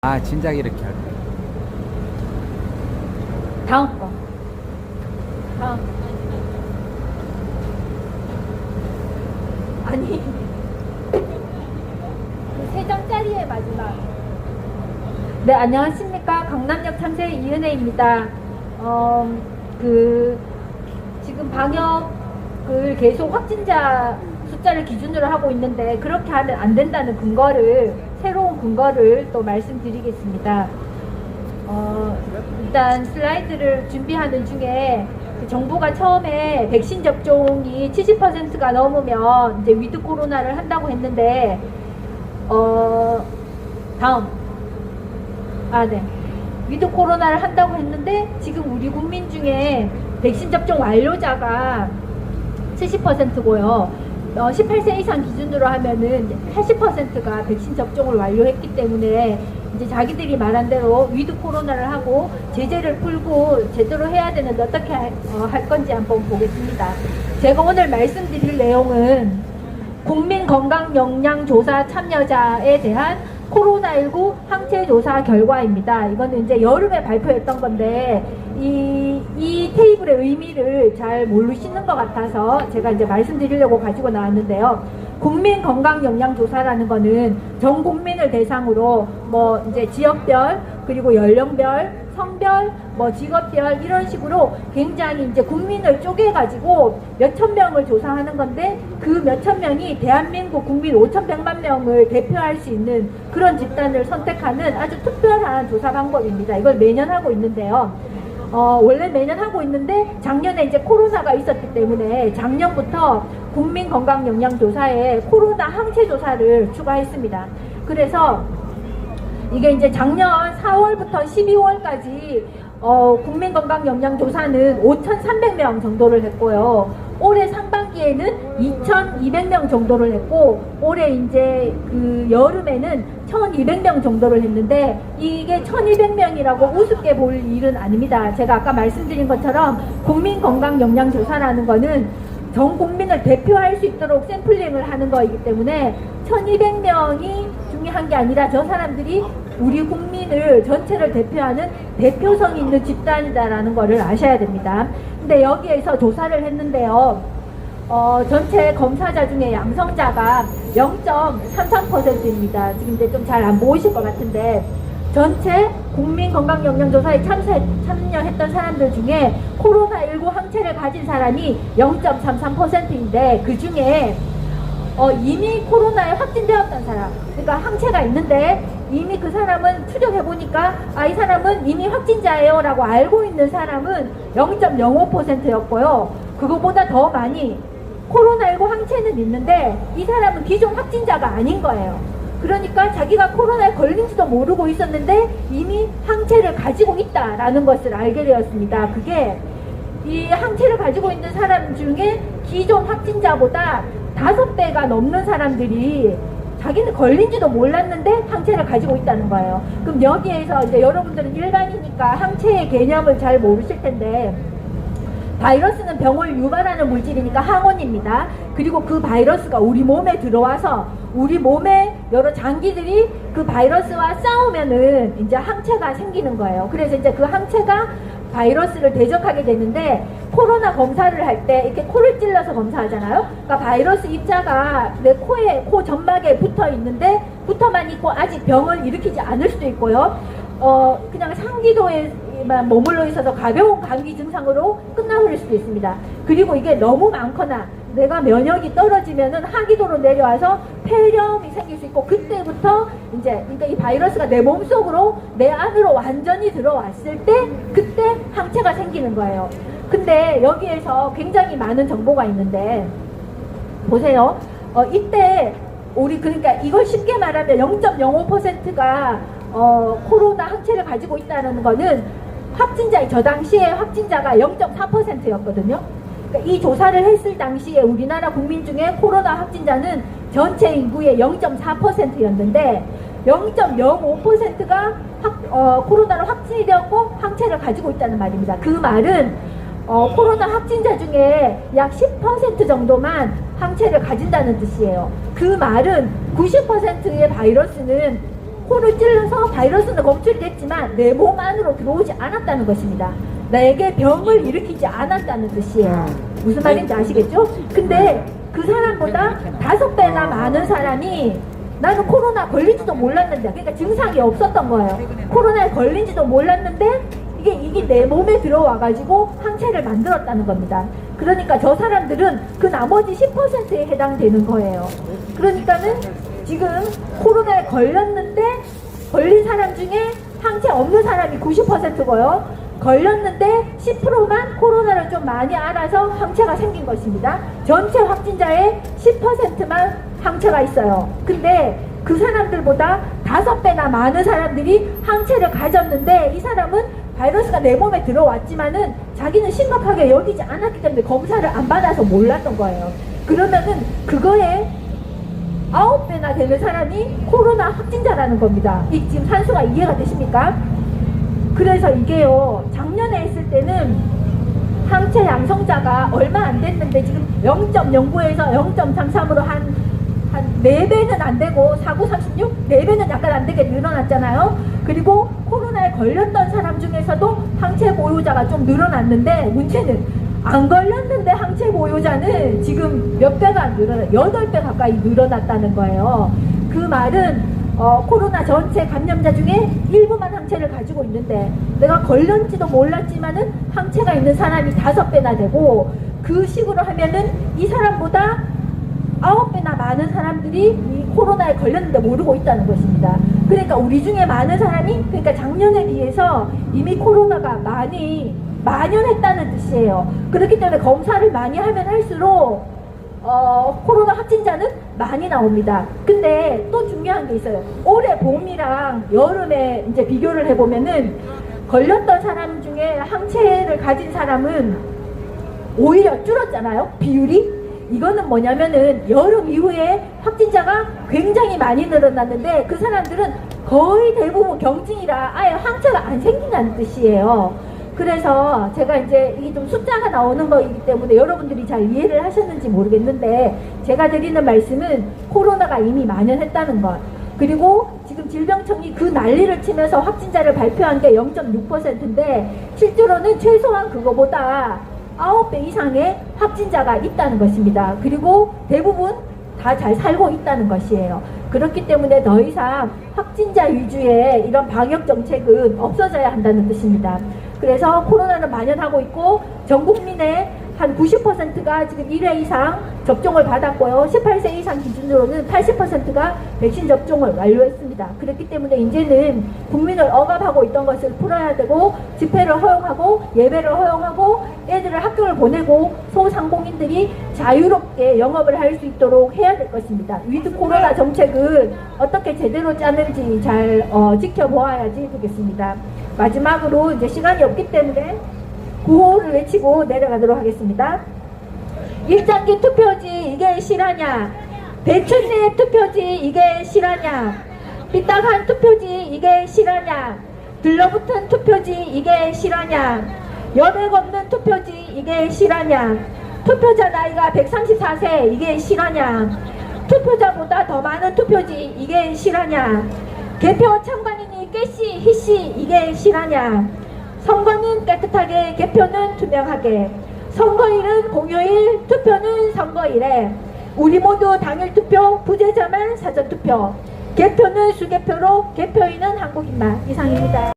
아, 진작 이렇게 할 거예요. 다음 거. 다음. 아니. 세 장짜리의 마지막. 네, 안녕하십니까. 강남역 참새 이은혜입니다. 지금 방역을 계속 확진자 숫자를 기준으로 하고 있는데 그렇게 하면 안 된다는 새로운 근거를 또 말씀드리겠습니다. 일단 슬라이드를 준비하는 중에 정부가 처음에 백신 접종이 70%가 넘으면 이제 위드 코로나를 한다고 했는데 다음. 네. 위드 코로나를 한다고 했는데 지금 우리 국민 중에 백신 접종 완료자가 70%고요. 18세 이상 기준으로 하면은 80%가 백신 접종을 완료했기 때문에 이제 자기들이 말한 대로 위드 코로나를 하고 제재를 풀고 제대로 해야 되는데 어떻게 할 건지 한번 보겠습니다. 제가 오늘 말씀드릴 내용은 국민건강영양조사 참여자에 대한 코로나19 항체조사 결과입니다. 이거는 이제 여름에 발표했던 건데 이 테이블의 의미를 잘 모르시는 것 같아서 제가 이제 말씀드리려고 가지고 나왔는데요. 국민건강영양조사라는 거는 전 국민을 대상으로 뭐 이제 지역별 그리고 연령별 성별, 직업별 이런 식으로 굉장히 이제 국민을 쪼개가지고 몇천 명을 조사하는 건데 그 몇천 명이 대한민국 국민 5,100만 명을 대표할 수 있는 그런 집단을 선택하는 아주 특별한 조사 방법입니다. 이걸 매년 하고 있는데요. 원래 매년 하고 있는데 작년에 이제 코로나가 있었기 때문에 작년부터 국민건강영양조사에 코로나 항체조사를 추가했습니다. 그래서 이게 이제 작년 4월부터 12월까지 국민건강영양조사는 5,300명 정도를 했고요. 올해 상반기에는 2,200명 정도를 했고 올해 이제 그 여름에는 1,200명 정도를 했는데 이게 1,200명이라고 우습게 볼 일은 아닙니다. 제가 아까 말씀드린 것처럼 국민건강영양조사라는 거는 전 국민을 대표할 수 있도록 샘플링을 하는 거이기 때문에 1,200명이 중요한 게 아니라 저 사람들이 우리 국민을 전체를 대표하는 대표성 있는 집단이다라는 거를 아셔야 됩니다. 근데 여기에서 조사를 했는데요. 전체 검사자 중에 양성자가 0.33%입니다. 지금 이제 좀 잘 안 보이실 것 같은데 전체 국민건강영양조사에 참여했던 사람들 중에 코로나19 항체를 가진 사람이 0.33%인데 그 중에 이미 코로나에 확진되었던 사람, 그러니까 항체가 있는데 이미 그 사람은 추적해보니까 이 사람은 이미 확진자예요 라고 알고 있는 사람은 0.05%였고요. 그거보다 더 많이 코로나19 항체는 있는데 이 사람은 기존 확진자가 아닌 거예요. 그러니까 자기가 코로나에 걸린지도 모르고 있었는데 이미 항체를 가지고 있다라는 것을 알게 되었습니다. 그게 이 항체를 가지고 있는 사람 중에 기존 확진자보다 5배가 넘는 사람들이 자기는 걸린지도 몰랐는데 항체를 가지고 있다는 거예요. 그럼 여기에서 이제 여러분들은 일반이니까 항체의 개념을 잘 모르실 텐데 바이러스는 병을 유발하는 물질이니까 항원입니다. 그리고 그 바이러스가 우리 몸에 들어와서 우리 몸에 여러 장기들이 그 바이러스와 싸우면은 이제 항체가 생기는 거예요. 그래서 이제 그 항체가 바이러스를 대적하게 되는데 코로나 검사를 할 때 이렇게 코를 찔러서 검사하잖아요. 그러니까 바이러스 입자가 내 코 점막에 붙어 있는데 붙어만 있고 아직 병을 일으키지 않을 수도 있고요. 그냥 상기도에만 머물러 있어서 가벼운 감기 증상으로 끝나버릴 수도 있습니다. 그리고 이게 너무 많거나 내가 면역이 떨어지면은 하기도로 내려와서 폐렴이 생길 수 있고 그때부터 이제 그러니까 이 바이러스가 내 몸속으로 내 안으로 완전히 들어왔을 때 그때 항체가 생기는 거예요. 근데 여기에서 굉장히 많은 정보가 있는데 보세요. 이때 우리 그러니까 이걸 쉽게 말하면 0.05%가 코로나 항체를 가지고 있다는 거는 저 당시에 확진자가 0.4%였거든요. 이 조사를 했을 당시에 우리나라 국민 중에 코로나 확진자는 전체 인구의 0.4%였는데 0.05%가 코로나로 확진이 되었고 항체를 가지고 있다는 말입니다. 그 말은 코로나 확진자 중에 약 10% 정도만 항체를 가진다는 뜻이에요. 그 말은 90%의 바이러스는 코를 찔러서 바이러스는 검출이 됐지만 내 몸 안으로 들어오지 않았다는 것입니다. 내게 병을 일으키지 않았다는 뜻이에요. 무슨 말인지 아시겠죠? 근데 그 사람보다 5배나 많은 사람이 나는 코로나 걸린지도 몰랐는데, 그러니까 증상이 없었던 거예요. 코로나에 걸린지도 몰랐는데 이게 내 몸에 들어와가지고 항체를 만들었다는 겁니다. 그러니까 저 사람들은 그 나머지 10%에 해당되는 거예요. 그러니까는 지금 코로나에 걸렸는데 걸린 사람 중에 항체 없는 사람이 90%고요. 걸렸는데 10%만 코로나를 좀 많이 알아서 항체가 생긴 것입니다. 전체 확진자의 10%만 항체가 있어요. 근데 그 사람들보다 5배나 많은 사람들이 항체를 가졌는데 이 사람은 바이러스가 내 몸에 들어왔지만은 자기는 심각하게 여기지 않았기 때문에 검사를 안 받아서 몰랐던 거예요. 그러면은 그거에 9배나 되는 사람이 코로나 확진자라는 겁니다. 이 지금 산수가 이해가 되십니까? 그래서 이게요, 작년에 했을 때는 항체 양성자가 얼마 안 됐는데 지금 0.09에서 0.33으로 한 4배는 안 되고 49, 36? 4배는 약간 안 되게 늘어났잖아요. 그리고 코로나에 걸렸던 사람 중에서도 항체 보유자가 좀 늘어났는데 문제는 안 걸렸는데 항체 보유자는 지금 몇 배가 안 늘어나, 8배 가까이 늘어났다는 거예요. 그 말은 코로나 전체 감염자 중에 일부만 항체를 가지고 있는데 내가 걸렸지도 몰랐지만은 항체가 있는 사람이 5배나 되고, 그 식으로 하면은 이 사람보다 9배나 많은 사람들이 이 코로나에 걸렸는데 모르고 있다는 것입니다. 그러니까 우리 중에 많은 사람이, 그러니까 작년에 비해서 이미 코로나가 많이 만연했다는 뜻이에요. 그렇기 때문에 검사를 많이 하면 할수록 코로나 확진자는 많이 나옵니다. 근데 또 중요한 게 있어요. 올해 봄이랑 여름에 이제 비교를 해보면은 걸렸던 사람 중에 항체를 가진 사람은 오히려 줄었잖아요, 비율이. 이거는 뭐냐면은 여름 이후에 확진자가 굉장히 많이 늘어났는데 그 사람들은 거의 대부분 경증이라 아예 항체가 안 생긴다는 뜻이에요. 그래서 제가 이제 이게 좀 숫자가 나오는 거이기 때문에 여러분들이 잘 이해를 하셨는지 모르겠는데, 제가 드리는 말씀은 코로나가 이미 만연했다는 것, 그리고 지금 질병청이 그 난리를 치면서 확진자를 발표한 게 0.6%인데 실제로는 최소한 그거보다 9배 이상의 확진자가 있다는 것입니다. 그리고 대부분 다 잘 살고 있다는 것이에요. 그렇기 때문에 더 이상 확진자 위주의 이런 방역 정책은 없어져야 한다는 뜻입니다. 그래서 코로나는 만연하고 있고 전 국민의 한 90%가 지금 1회 이상 접종을 받았고요. 18세 이상 기준으로는 80%가 백신 접종을 완료했습니다. 그렇기 때문에 이제는 국민을 억압하고 있던 것을 풀어야 되고, 집회를 허용하고 예배를 허용하고 애들을 학교를 보내고 소상공인들이 자유롭게 영업을 할 수 있도록 해야 될 것입니다. 위드 코로나 정책을 어떻게 제대로 짜는지 잘 지켜보아야지 되겠습니다. 마지막으로 이제 시간이 없기 때문에 구호를 외치고 내려가도록 하겠습니다. 일장기 투표지 이게 실화냐? 배춘리 투표지 이게 실화냐? 삐딱한 투표지 이게 실화냐? 들러붙은 투표지 이게 실화냐? 여백 없는 투표지 이게 실화냐? 투표자 나이가 134세 이게 실화냐? 투표자보다 더 많은 투표지 이게 실화냐? 개표 참관인이 깨씨 희씨 이게 실화냐? 선거는 깨끗하게, 개표는 투명하게. 선거일은 공휴일, 투표는 선거일에. 우리 모두 당일 투표, 부재자만 사전 투표. 개표는 수개표로, 개표인은 한국인만. 이상입니다.